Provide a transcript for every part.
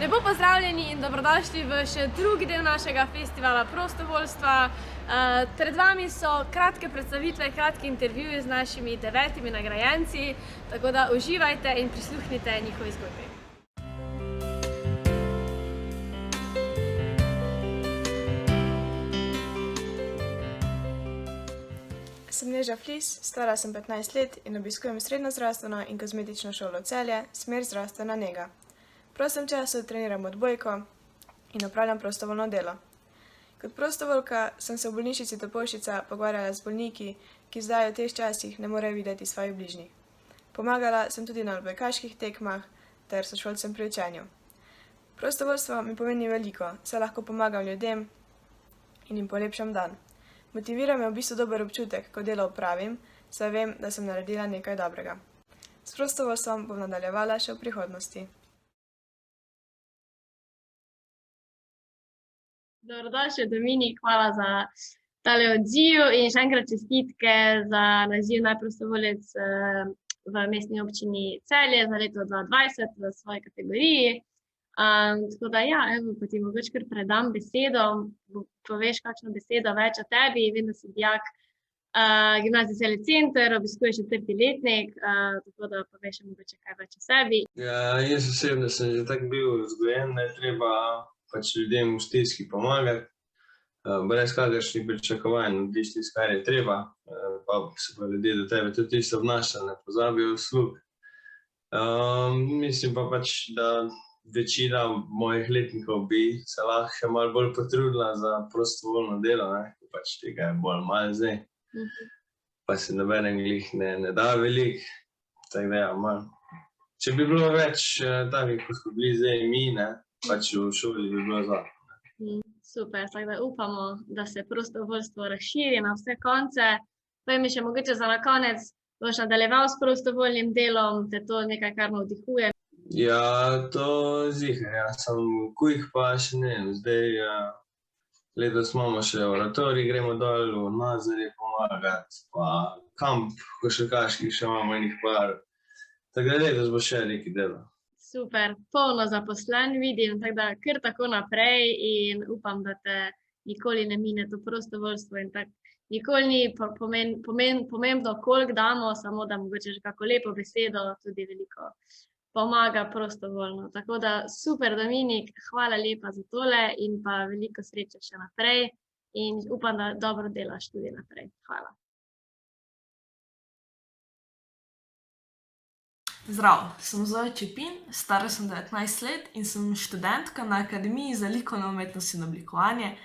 Lepo pozdravljeni in dobrodošli v še drugi del našega festivala prostovoljstva. Pred vami so kratke predstavitve, kratki intervjuji z našimi 9 nagrajenci, tako da uživajte in prisluhnite njihovi zgodbi. Sem Neža Flis, stara sem 15 let in obiskujem srednjo zdravstveno in kozmetično šolo Celje, smer zdravstvena nega. V prostem času treniram odbojko in opravljam prostovoljno delo. Kot prostovoljka sem se v bolnišnici Topolšica pogovarjala z bolniki, ki zdaj v teh časih ne morejo videti svojih bližnjih. Pomagala sem tudi na odbojkaških tekmah ter sošolcem pri učenju. Prostovoljstvo mi pomeni veliko, saj lahko pomagam ljudem in jim polepšam dan. Motivira me v bistvu dober občutek, ko delo opravim, saj vem, da sem naredila nekaj dobrega. S prostovoljstvom bom nadaljevala še v prihodnosti. Dobrodošli, Dominik, hvala za tale odziv in še enkrat čestitke za naziv najprostovoljec v mestni občini Celje za leto 2020 v svoji kategoriji. Tako da ja, evo, pa ti mogoče kar predam besedo, poveš kakšno besedo več o tebi. Vem, da si dijak Gimnazije Celje Center, obiskuješ 4. letnik, tako da poveš mogoče kaj več o sebi. Ja, jaz osebno sem že tako bil vzgojen, da je treba ljudem v stiski pomagati, brez kakršnih pričakovanj, narediš tisto, kar je treba, pa se pa ljudje do tebe tudi tisto obnašajo, ne pozabijo uslug. Mislim pa da večina mojih letnikov bi se lahko še malo bolj potrudila za prostovoljno delo, ko tega je bolj malo zdaj. Pa se nobenem glih ne da veliko, tako da ja, malo. Če bi bilo več takih, kot smo bili zdaj mi, v šoli bi bilo zlato. Super, tako da upamo, da se prostovoljstvo razširi na vse konce. Povej mi še mogoče za na konec, boš nadaljeval s prostovoljnim delom, te to nekaj, kar navdihuje? Ja, to ziher, ja, samo kujih pa še ne. Zdaj letos imamo še oratorij, gremo dol v Nazarje pomagati, pa kamp košarkaški še imamo enih par. Tako da letos bo še nekaj dela. Super, polno zaposlen vidim, tako da kar tako naprej in upam, da te nikoli ne mine to prostovoljstvo in tako. Nikoli ni pomembno, koliko damo, samo da mogoče že kako lepo besedo tudi veliko pomaga prostovoljno. Tako da super, Dominik, hvala lepa za tole in pa veliko sreče še naprej in upam, da dobro delaš tudi naprej. Hvala. Zdravo, sem Zoja Čepin, stara sem 19 let in sem študentka na Akademiji za likovno umetnost in oblikovanje.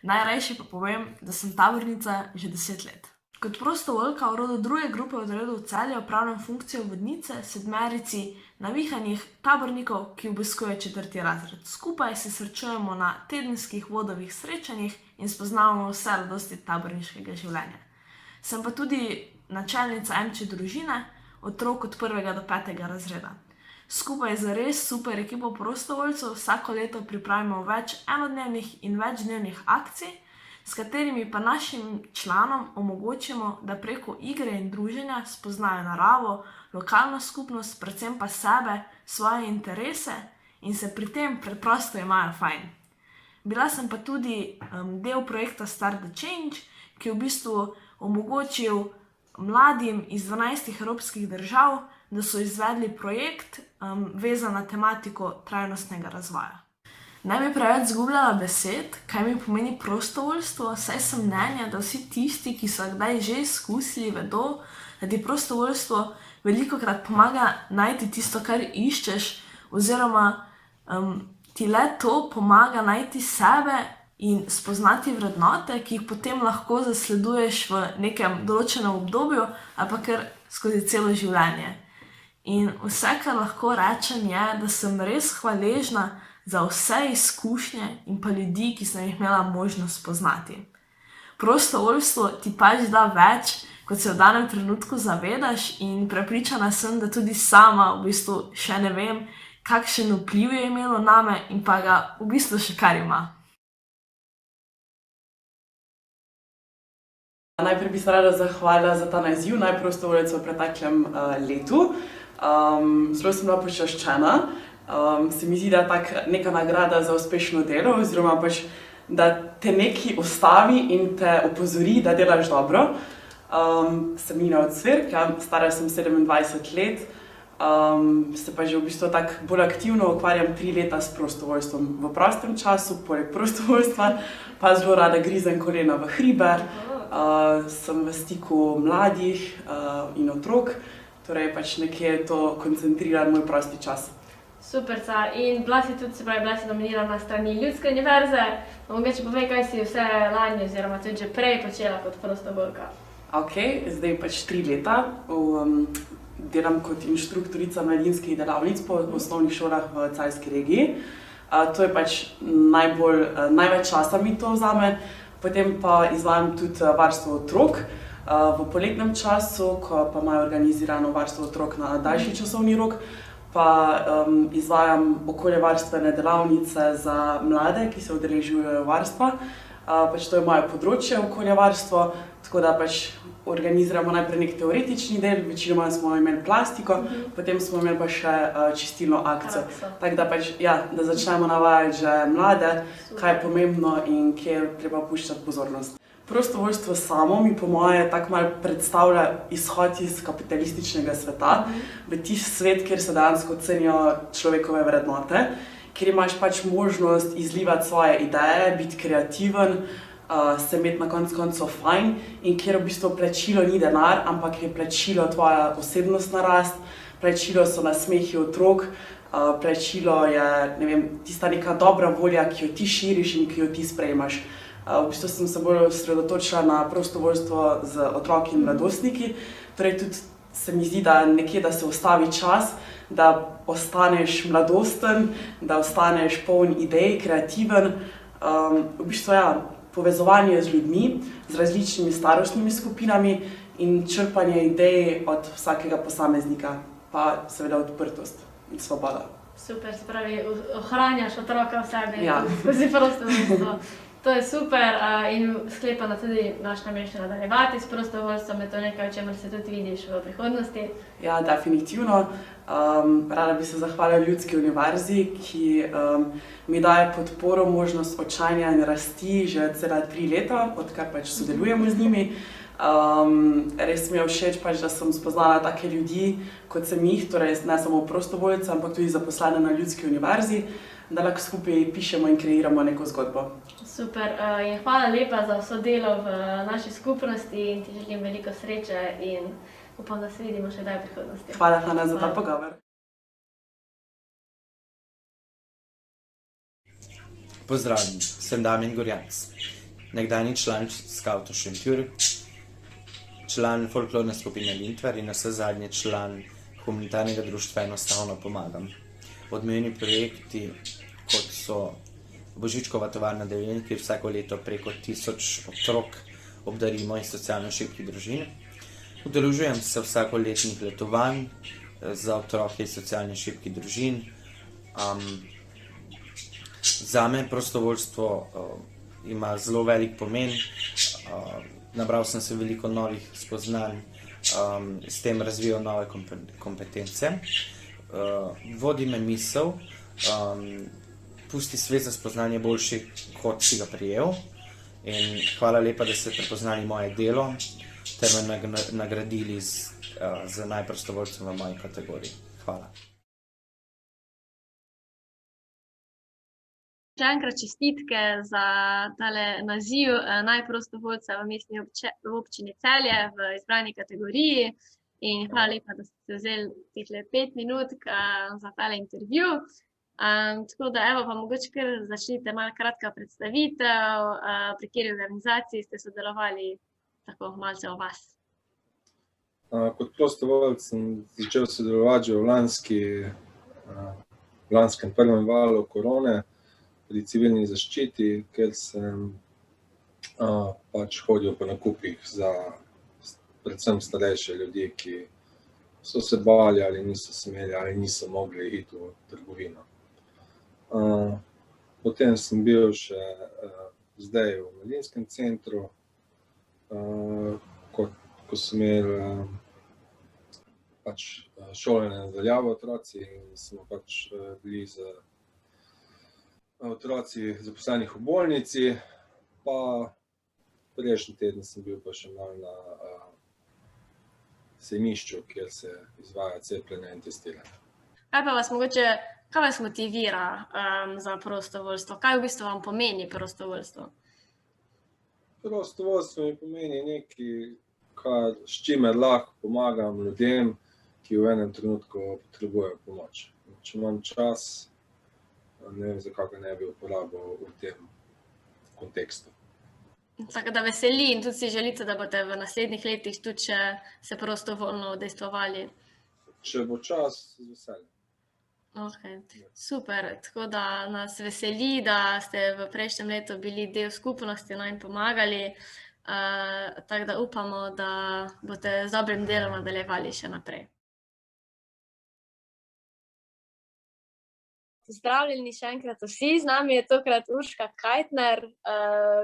Najrajši pa povem, da sem tabornica že 10 let. Kot prostovoljka v rodu 2. grupe v redu v Celje opravljam funkcijo vodnice 7 navihanih tabornikov, ki obiskujejo 4. razred. Skupaj se srečujemo na tedenskih vodovih srečanjih in spoznavamo vse radosti taborniškega življenja. Sem pa tudi načelnica MČ družine, otrok od 1. do 5. razreda. Skupaj z res super ekipo prostovoljcev vsako leto pripravimo več enodnevnih in večdnevnih akcij, s katerimi pa našim članom omogočimo, da preko igre in druženja spoznajo naravo, lokalno skupnost, predvsem pa sebe, svoje interese in se pri tem preprosto imajo fajn. Bila sem pa tudi del projekta Start the Change, ki je v bistvu omogočil mladim iz 12 evropskih držav, da so izvedli projekt vezan na tematiko trajnostnega razvoja. Ne bi preveč zgubljala besed, kaj mi pomeni prostovoljstvo, saj sem mnenja, da vsi tisti, ki so kdaj že izkusili, vedo, da ti prostovoljstvo velikokrat pomaga najti tisto, kar iščeš, oziroma ti le to pomaga najti sebe in spoznati vrednote, ki jih potem lahko zasleduješ v nekem določenem obdobju ali pa kar skozi celo življenje. In vse, kar lahko rečem, je, da sem res hvaležna za vse izkušnje in pa ljudi, ki sem jih imela možnost spoznati. Prostovoljstvo ti pač da več, kot se v danem trenutku zavedaš in prepričana sem, da tudi sama v bistvu še ne vem, kakšen vpliv je imelo name in pa ga v bistvu še kar ima. Najprej bi se rada zahvalila za ta naziv najprostovoljec v preteklem letu. Zelo sem bila počaščena Se mi zdi, da je neka nagrada za uspešno delo, oziroma pač, da te nekaj ustavi in te opozori, da delaš dobro. Sem Nina Ocvirk, stara sem 27 let, se pa že v bistvu tako bolj aktivno ukvarjam 3 leta s prostovoljstvom v prostem času, poleg prostovoljstva, pa zelo rada grizem kolena v hribe, sem v stiku mladih in otrok, torej pač nekje to koncentriran moj prosti čas. Superca. In bila si tudi, se pravi, bila si nominirana na strani Ljudske univerze. Mogoče povej, kaj si vse lani oziroma tudi že prej počela kot prostovoljka. Ok, zdaj pač 3 leta delam kot inštruktorica mladinskih delavnic po osnovnih šolah v Celjski regiji. To je pač največ časa mi to vzame. Potem pa izvajam tudi varstvo otrok v poletnem času, ko pa imajo organizirano varstvo otrok na daljši časovni rok. Pa izvajam okoljevarstvene delavnice za mlade, ki se udeležujejo varstva. Pač to je moje področje, okoljevarstvo, tako da pač organiziramo najprej nek teoretični del, večinoma smo imeli plastiko, potem smo imeli pa še čistilno akcijo. Tako da pač, ja, da začnemo navajati že mlade, kaj je pomembno in kje je treba puščati pozornost. Prostovoljstvo samo mi po moje tako malo predstavlja izhod iz kapitalističnega sveta, v tisti svet, kjer se dejansko cenijo človekove vrednote, kjer imaš pač možnost izlivati svoje ideje, biti kreativen, se imeti na koncu fajn in kjer v bistvu plačilo ni denar, ampak je plačilo tvoja osebnostna rast, plačilo so nasmehi otrok, plačilo je, ne vem, tista neka dobra volja, ki jo ti širiš in ki jo ti sprejmaš. V bistvu sem se bolj osredotočila na prostovoljstvo z otroki in mladostniki, torej tudi se mi zdi, da nekje, da se ustavi čas, da ostaneš mladosten, da ostaneš poln idej, kreativen. V bistvu ja, povezovanje z ljudmi, z različnimi starostnimi skupinami in črpanje idej od vsakega posameznika, pa seveda odprtost in svoboda. Super, se pravi, ohranjaš otroka v sebi skozi prostovoljstvo. To je super in sklepano tudi naš namen še nadaljevati s prostovoljstvom, je to nekaj, o čemer se tudi vidiš v prihodnosti? Ja, definitivno. Rada bi se zahvalila Ljudski univerzi, ki mi daje podporo, možnost učanja in rasti že cela 3 leta, odkar pač sodelujemo z njimi. Res mi je všeč pač, da sem spoznala take ljudi, kot sem jih, torej ne samo prostovoljce, ampak tudi zaposlene na Ljudski univerzi, da lahko skupaj pišemo in kreiramo neko zgodbo. Super, in hvala lepa za vso delo v naši skupnosti in ti želim veliko sreče in upam, da se vidimo še kdaj v prihodnosti. Hvala, Hana, za ta pogovor. Pozdravljeni, sem Damjan Gorjanc, nekdanji član Skavtov Šentjur, član folklorne skupine Lintvar in navsezadnje član humanitarnega društva Enostavno pomagam. Odmevni projekti, kot so Božičkova tovarna Devin, kjer vsako leto preko 1000 otrok obdarimo iz socialno šibkih družin. Udeležujem se vsakoletnih letovanj za otroke iz socialno šibkih družin. Zame prostovoljstvo ima zelo velik pomen. Nabral sem se veliko novih spoznanj, s tem razvijal nove kompetence. Vodi me misel, pusti svet za spoznanje boljši, kot si ga prijel. In hvala lepa, da ste prepoznali moje delo, ter me nagradili z najprostovoljcem v moji kategoriji. Hvala. Še enkrat čestitke za tale naziv najprostovoljca v mestni občini Celje v izbrani kategoriji. In hvala lepa, da ste vzeli teh 5 minut za tale intervju. Tako da, evo, pa mogoče kar začnite malo kratka predstavitev, pri kateri organizaciji ste sodelovali, tako malce o vas. Kot prostovoljec sem začel sodelovati že v lanskem prvem valu korone pri civilni zaščiti, ker sem pač hodil po nakupih za predvsem starejše ljudi, ki so se bali ali niso smeli ali niso mogli iti v trgovino. Potem sem bil še zdaj v mladinskem centru, ko sem imel pač šolanje nadaljavo otroci in smo pač bili z otroci zaposlenih v bolnici, pa prejšnji teden sem bil pa še malo na sejmišču, kjer se izvaja cepljenje in testiranje. Kaj vas motivira za prostovoljstvo? Kaj v bistvu vam pomeni prostovoljstvo? Prostovoljstvo mi pomeni nekaj, s čimer lahko pomagam ljudem, ki v enem trenutku potrebujejo pomoč. Če imam čas, ne vem, zakaj ga ne bi uporabil v tem kontekstu. Tako da veseli in tudi si želite, da boste v naslednjih letih tudi še se prostovoljno udejstvovali. Če bo čas, z veseljem. Okay. Super, tako da nas veseli, da ste v prejšnjem letu bili del skupnosti in pomagali, tako da upamo, da boste z dobrim delom nadaljevali še naprej. Pozdravljeni še enkrat vsi, z nami je tokrat Urška Kajtner,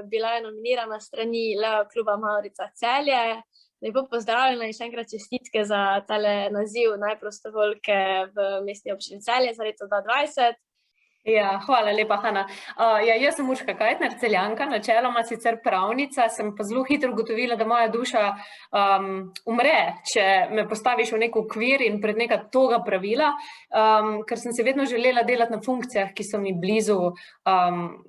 bila je nominirana s strani Leo kluba Maurica Celje. Lepo pozdravljena in še enkrat čestitke za tale naziv najprostovoljke v Mestni občini Celje za leto 2020. Ja, hvala lepa, Hana. Jaz sem Urška Kajtner, Celjanka, načeloma sicer pravnica, sem pa zelo hitro ugotovila, da moja duša umre, če me postaviš v nek okvir in pred neka toga pravila, ker sem se vedno želela delati na funkcijah, ki so mi blizu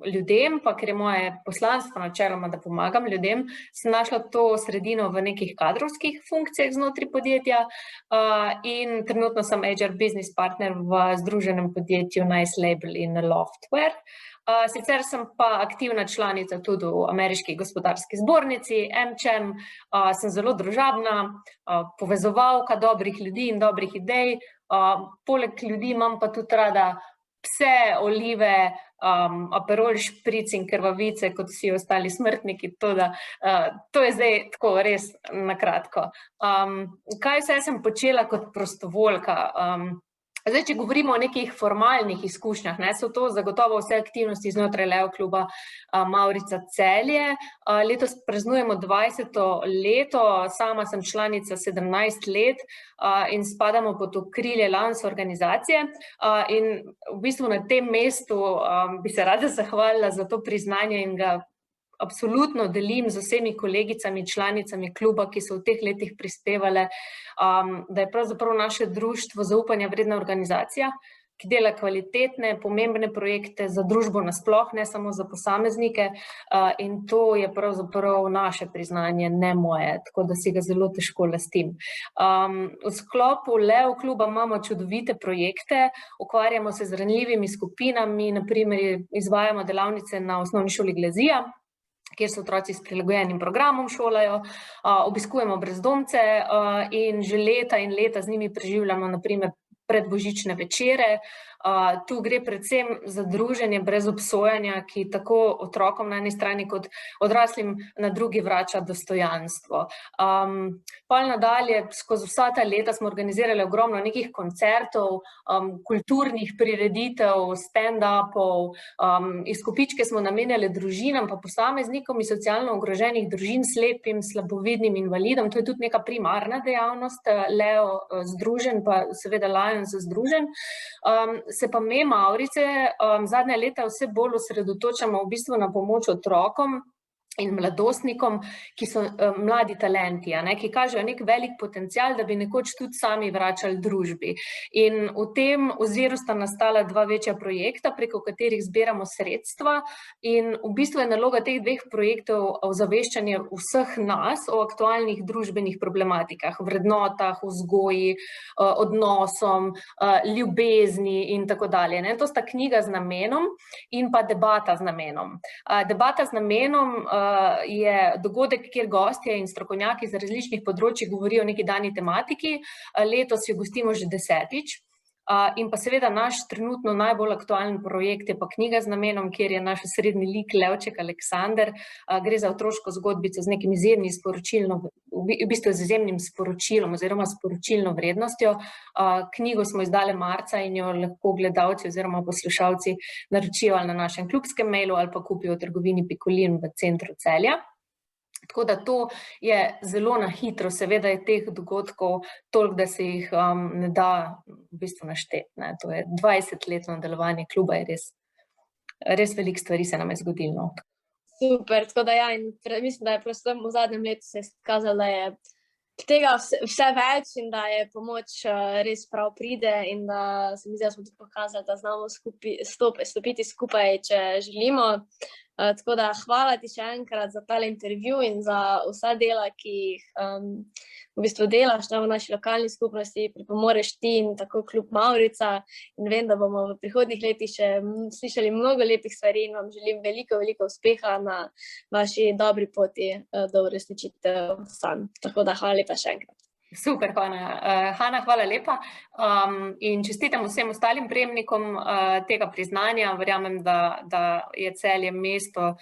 ljudem, pa ker je moje poslanstvo načeloma, da pomagam ljudem, sem našla to sredino v nekih kadrovskih funkcijah znotraj podjetja in trenutno sem HR business partner v združenem podjetju Nice Label in Loftware. Sicer sem pa aktivna članica tudi v Ameriški gospodarski zbornici, AmCham, sem zelo družabna, povezovalka dobrih ljudi in dobrih idej, poleg ljudi imam pa tudi rada pse, olive, aperol špric in krvavice, kot vsi ostali smrtniki, to je zdaj tako res na kratko. Kaj vse sem počela kot prostovoljka? Zdaj, če govorimo o nekih formalnih izkušnjah, so to zagotovo vse aktivnosti znotraj Leo kluba Maurica Celje. Letos praznujemo 20. leto, sama sem članica 17 let in spadamo pod okrilje LANS organizacije. In v bistvu na tem mestu bi se rada zahvalila za to priznanje in ga absolutno delim z vsemi kolegicami, članicami kluba, ki so v teh letih prispevale, da je pravzaprav naše društvo zaupanja vredna organizacija, ki dela kvalitetne, pomembne projekte za družbo nasploh, ne samo za posameznike, in to je pravzaprav naše priznanje, ne moje, tako da si ga zelo težko lastim. V sklopu Leo kluba imamo čudovite projekte, ukvarjamo se z ranljivimi skupinami, na primer izvajamo delavnice na osnovni šoli Glezija, kjer se otroci s prilagojenim programom šolajo, obiskujemo brezdomce in že leta in leta z njimi preživljamo na primer predbožične večere. Tu gre predvsem za druženje brez obsojanja, ki tako otrokom na eni strani kot odraslim na drugi vrača dostojanstvo. Pa nadalje, skozi vsa ta leta smo organizirali ogromno nekih koncertov, kulturnih prireditev, stand-upov, izkupičke smo namenjali družinam pa posameznikom iz socialno ogroženih družin, slepim, slabovidnim invalidom, to je tudi neka primarna dejavnost Leo združenj, pa seveda Lions združenj. Se pa me, Maurice, zadnja leta vse bolj osredotočamo v bistvu na pomoč otrokom in mladostnikom, ki so mladi talenti, ki kažejo nek velik potencial, da bi nekoč tudi sami vračali družbi. In v tem oziru sta nastala dva večja projekta, preko katerih zbiramo sredstva in v bistvu je naloga teh dveh projektov ozaveščanje vseh nas o aktualnih družbenih problematikah, vrednotah, vzgoji, odnosom, ljubezni in tako dalje. To sta knjiga z namenom in pa debata z namenom. Debata z namenom je dogodek, kjer gostje in strokovnjaki z različnih področij govorijo o neki dani tematiki. Letos jo gostimo že 10. In pa seveda naš trenutno najbolj aktualen projekt je pa knjiga z namenom, kjer je naš osrednji lik Levček Aleksander. Gre za otroško zgodbico z nekim izjemnim sporočilom oziroma sporočilno vrednostjo. Knjigo smo izdali marca in jo lahko gledalci oziroma poslušalci naročijo ali na našem klubskem mailu ali pa kupijo v trgovini Pikolin v centru Celja. Tako da to je zelo na hitro, seveda je teh dogodkov toliko, da se jih ne da v bistvu našteti. To je 20-letno delovanje kluba, je res veliko stvari se nam je zgodilo. Super, tako da ja, in mislim, da je prosto v zadnjem letu se je izkazalo, da je tega vse več in da je pomoč res prav pride in da se mi zdi, da smo tudi pokazali, da znamo stopiti skupaj, če želimo. Tako da hvala ti še enkrat za tale intervju in za vsa dela, ki jih v bistvu delaš v naši lokalni skupnosti, pripomoreš ti in tako klub Mavrica, in vem, da bomo v prihodnjih letih še slišali mnogo lepih stvari in vam želim veliko, veliko uspeha na vaši dobri poti do uresničitev sanj. Tako da hvala lepa še enkrat. Super, Hana, hvala lepa in čestitam vsem ostalim prejemnikom tega priznanja. Verjamem, da je Celje mesto,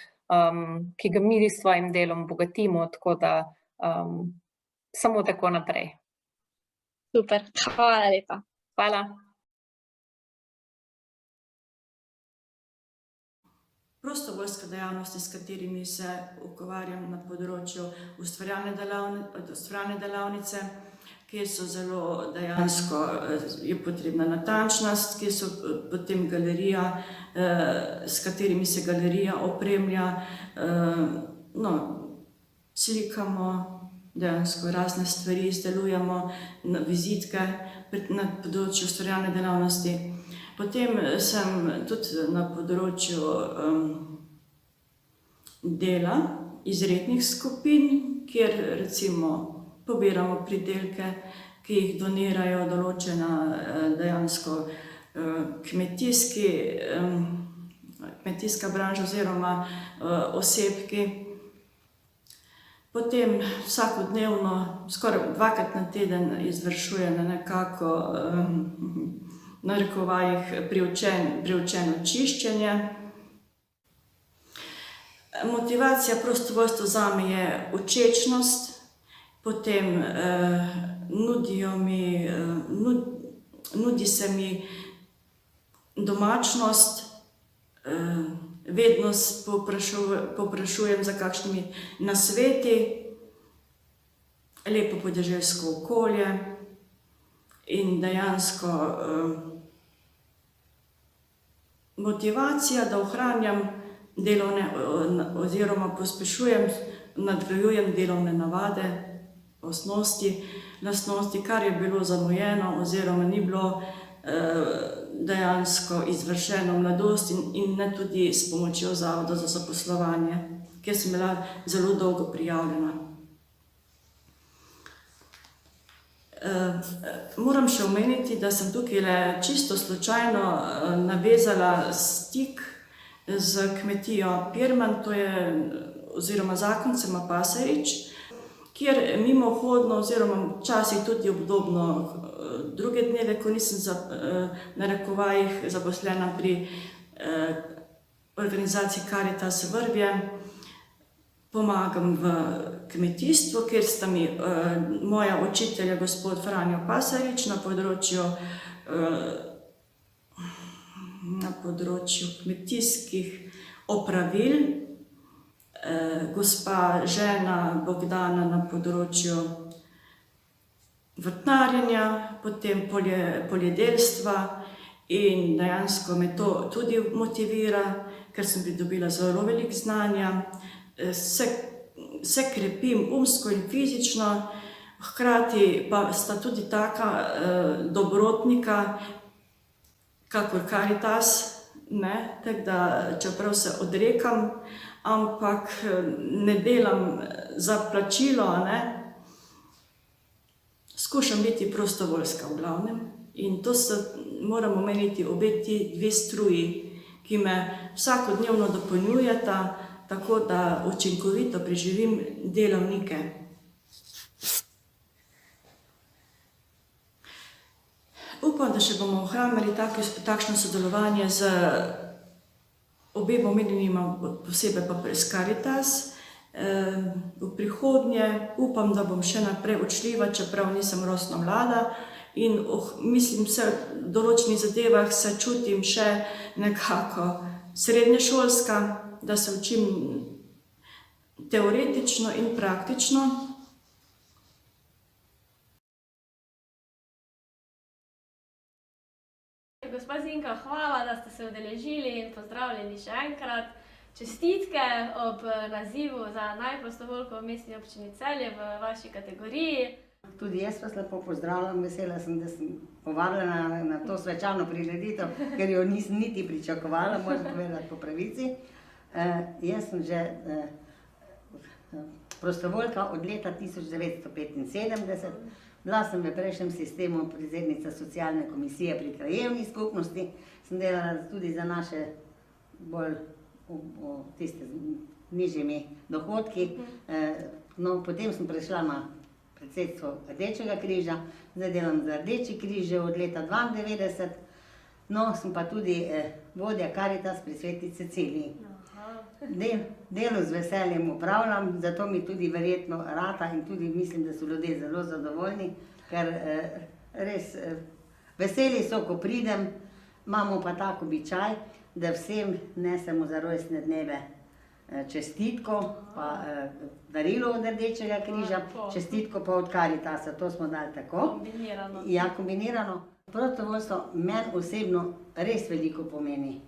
ki ga mi s svojim delom bogatimo, tako da samo tako naprej. Super, hvala lepa. Hvala. Prostovoljske dejavnosti, s katerimi se ukvarjam na področju ustvarjalne delavnice, kjer so zelo dejansko je potrebna natančnost, kjer so potem galerija, s katerimi se galerija opremlja, slikamo, dejansko razne stvari izdelujemo, vizitke na področju ustvarjalne delavnosti. Potem sem tudi na področju dela izrednih skupin, kjer recimo pobiramo pridelke, ki jih donirajo določena dejansko kmetijska branža oziroma osebki. Potem vsakodnevno, skoraj 2-krat na teden izvršujem nekako narekovajih priučeno čiščenje. Motivacija prostovoljstva zame je všečnost, potem nudi se mi domačnost, vedno povprašujem za kakšnimi nasveti, lepo podeželsko okolje in dejansko motivacija, da ohranjam delovne oziroma pospešujem, nadgrajujem delovne navade, lastnosti, kar je bilo zamujeno oziroma ni bilo dejansko izvršeno v mladosti in ne tudi s pomočjo Zavoda za zaposlovanje, kjer sem bila zelo dolgo prijavljena. Moram še omeniti, da sem tukaj čisto slučajno navezala stik z kmetijo Pirman, to je oziroma zakoncema Pasarič, kjer mimohodno oziroma včasih tudi obdobno druge dneve, ko nisem na narekovajih zaposlena pri organizaciji Caritas Vrbje, pomagam v kmetijstvu, kjer sta mi moja učitelja, gospod Franjo Pasarič, na področju kmetijskih opravil, gospa žena Bogdana na področju vrtnarjenja, potem poljedelstva in dejansko me to tudi motivira, ker sem pridobila zelo veliko znanja. Se krepim umsko in fizično, hkrati pa sta tudi taka dobrotnika, kakor Caritas, tako da čeprav se odrekam, ampak ne delam za plačilo, skušam biti prostovoljska v glavnem in to se moramo omeniti obe ti dve struji, ki me vsakodnevno dopolnjujeta, tako da učinkovito preživim delavnike. Upam, da še bomo ohranili takšno sodelovanje z obema omenjenima, posebej pa s Caritas. V prihodnje upam, da bom še naprej učljiva, čeprav nisem rosno mlada in mislim, v določenih zadevah se čutim še nekako srednješolska, da se učim teoretično in praktično. Gospa Zinka, hvala, da ste se udeležili in pozdravljeni še enkrat. Čestitke ob nazivu za najprostovoljko v Mestni občini Celje v vaši kategoriji. Tudi jaz vas lepo pozdravljam, vesela sem, da sem povabljena na to svečano prireditev, ker jo nisem niti pričakovala, moram povedati po pravici. Jaz sem že prostovoljka od leta 1975. Bila sem v prejšnjem sistemu predsednica socialne komisije pri krajevni skupnosti, sem delala tudi za naše bolj tiste z nižjimi dohodki. No, potem sem prešla na predsedstvo Rdečega križa, zdaj delam za Rdeči križ od leta 1992. No, sem pa tudi vodja Karitas pri Sveti Ceciliji. Delo z veseljem upravljam, zato mi tudi verjetno rata in tudi mislim, da so ljudje zelo zadovoljni, ker res veseli so, ko pridem, imamo pa tak običaj, da vsem nesemo za rojstne dneve čestitko, pa darilo od Rdečega križa, čestitko pa od Karitasa, to smo dali tako. Kombinirano. Ja, kombinirano. Prostovoljstvo meni osebno res veliko pomeni.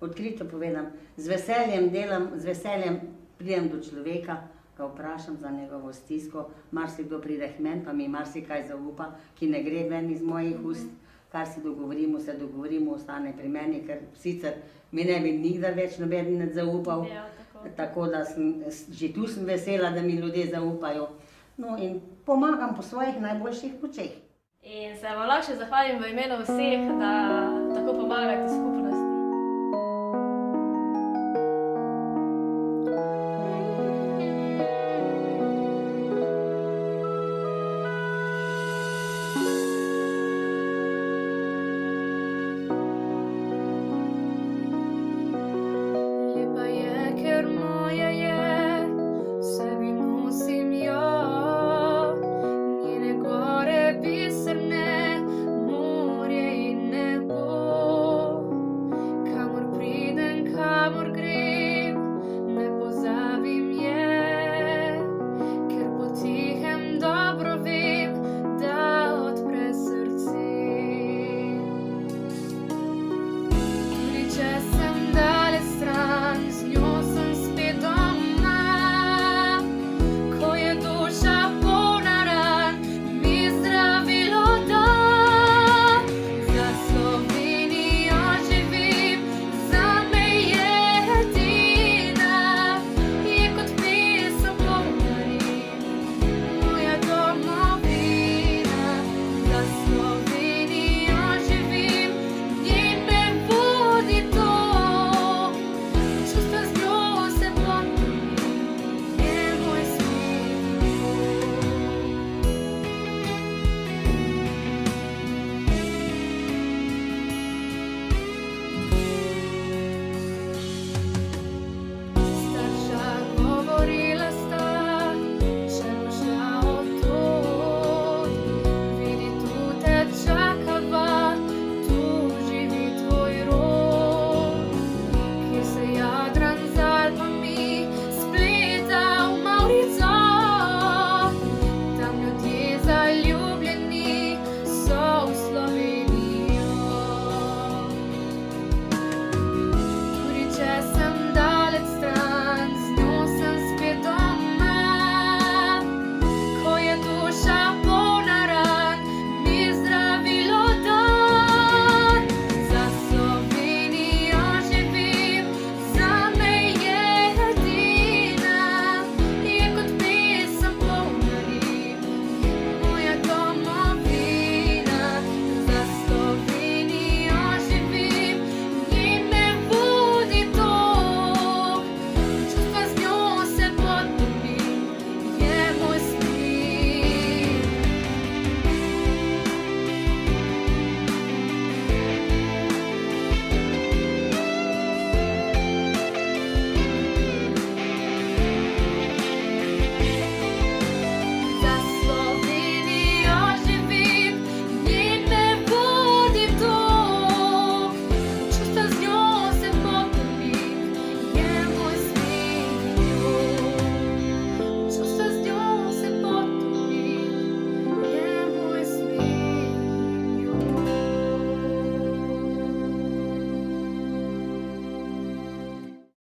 Odkrito povedam, z veseljem delam, z veseljem pridem do človeka, ga vprašam za njegovo stisko, marsikdo pride k meni, pa mi marsikaj zaupa, ki ne gre ven iz mojih ust, kar se dogovorimo, ostane pri meni, ker sicer mi ne bi nikdar več noben zaupal, tako da že tu sem vesela, da mi ljudje zaupajo. No in pomagam po svojih najboljših močeh. In se vam lahko še zahvalim v imenu vseh, da tako pomagate skupaj